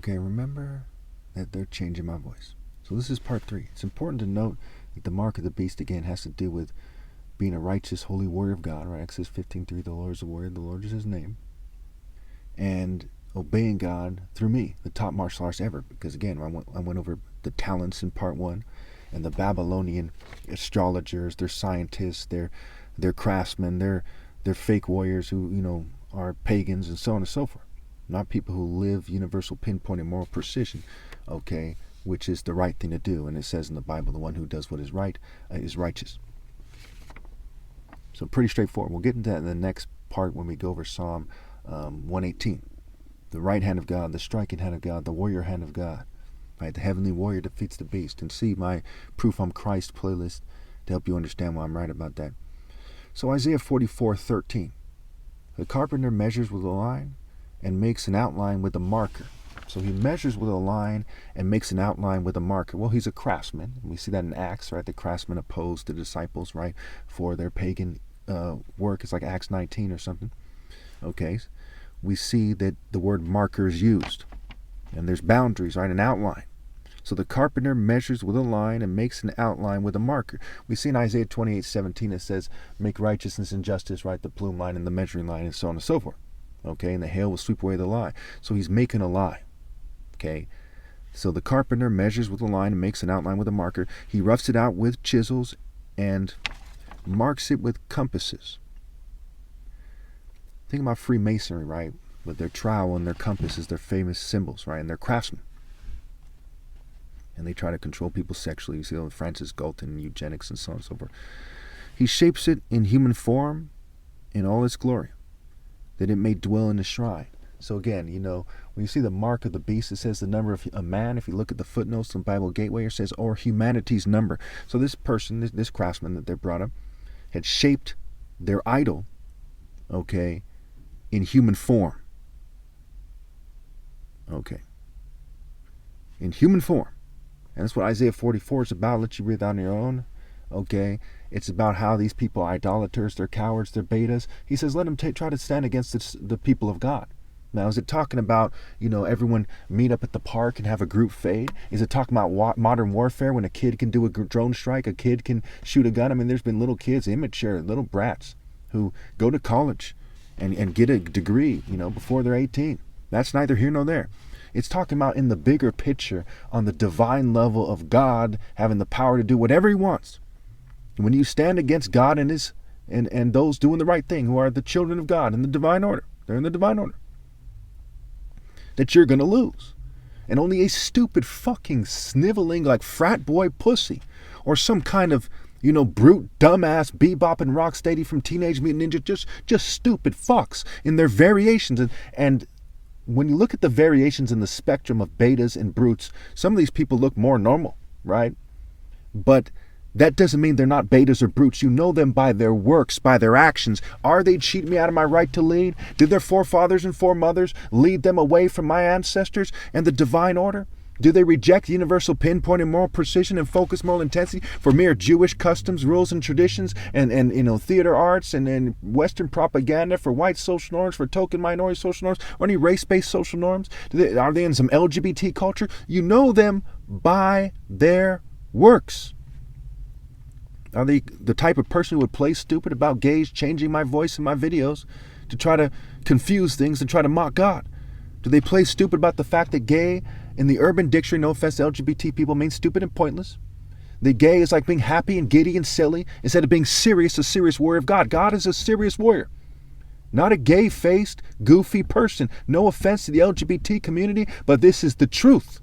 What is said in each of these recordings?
Okay, remember that they're changing my voice. So this is part 3. It's important to note that the mark of the beast, again, has to do with being a righteous, holy warrior of God, right? Exodus 15:3, the Lord is a warrior, the Lord is his name. And obeying God through me, the top martial arts ever. Because again, I went over the talents in part 1, and the Babylonian astrologers, they're scientists, they're craftsmen, they're fake warriors who, are pagans and so on and so forth. Not people who live universal pinpoint and moral precision, okay, which is the right thing to do. And it says in the Bible, the one who does what is right is righteous. So pretty straightforward. We'll get into that in the next part when we go over Psalm 118. The right hand of God, the striking hand of God, the warrior hand of God. Right? The heavenly warrior defeats the beast. And see my Proof I'm Christ playlist to help you understand why I'm right about that. So Isaiah 44:13. The carpenter measures with a line and makes an outline with a marker. So he measures with a line and makes an outline with a marker. Well, he's a craftsman. We see that in Acts, right? The craftsmen opposed the disciples, right, for their pagan work. It's like Acts 19 or something. Okay, we see that the word marker is used. And there's boundaries, right, an outline. So the carpenter measures with a line and makes an outline with a marker. We see in Isaiah 28:17 it says, make righteousness and justice, right, the plume line and the measuring line and so on and so forth. Okay, and the hail will sweep away the lie. So he's making a lie. Okay, so the carpenter measures with a line and makes an outline with a marker. He roughs it out with chisels and marks it with compasses. Think about Freemasonry, right? With their trowel and their compasses, their famous symbols, right? And they're craftsmen. And they try to control people sexually. You see with Francis Galton, eugenics, and so on and so forth. He shapes it in human form in all its glory, that it may dwell in the shrine. So again, when you see the mark of the beast, it says the number of a man. If you look at the footnotes from Bible Gateway, it says, or humanity's number. So this person, this craftsman that they brought up, had shaped their idol, okay, in human form. Okay. In human form. And that's what Isaiah 44 is about. I'll let you read that on your own. Okay. It's about how these people are idolaters, they're cowards, they're betas. He says, let them try to stand against the people of God. Now, is it talking about, everyone meet up at the park and have a group fade? Is it talking about modern warfare when a kid can do a drone strike, a kid can shoot a gun? I mean, there's been little kids, immature, little brats who go to college and get a degree, before they're 18. That's neither here nor there. It's talking about in the bigger picture on the divine level of God having the power to do whatever he wants. When you stand against God and those doing the right thing, who are the children of God in the divine order, they're in the divine order, that you're going to lose. And only a stupid fucking sniveling like frat boy pussy or some kind of, brute, dumbass, bebop and rocksteady from Teenage Mutant Ninja, just stupid fucks in their variations. And when you look at the variations in the spectrum of betas and brutes, some of these people look more normal, right? But that doesn't mean they're not betas or brutes. You know them by their works, by their actions. Are they cheating me out of my right to lead? Did their forefathers and foremothers lead them away from my ancestors and the divine order? Do they reject universal pinpoint and moral precision and focus moral intensity for mere Jewish customs, rules, and traditions, and theater arts and Western propaganda for white social norms, for token minority social norms, or any race-based social norms? Are they in some LGBT culture? You know them by their works. Are they the type of person who would play stupid about gays changing my voice in my videos to try to confuse things and try to mock God? Do they play stupid about the fact that gay in the Urban Dictionary, no offense to LGBT people, means stupid and pointless? The gay is like being happy and giddy and silly instead of being serious, a serious warrior of God. God is a serious warrior, not a gay-faced, goofy person. No offense to the LGBT community, but this is the truth.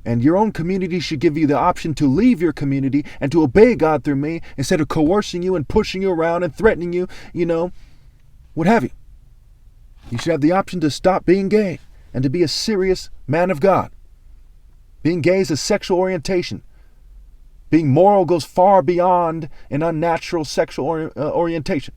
And your own community should give you the option to leave your community and to obey God through me instead of coercing you and pushing you around and threatening you, what have you. You should have the option to stop being gay and to be a serious man of God. Being gay is a sexual orientation. Being moral goes far beyond an unnatural sexual orientation.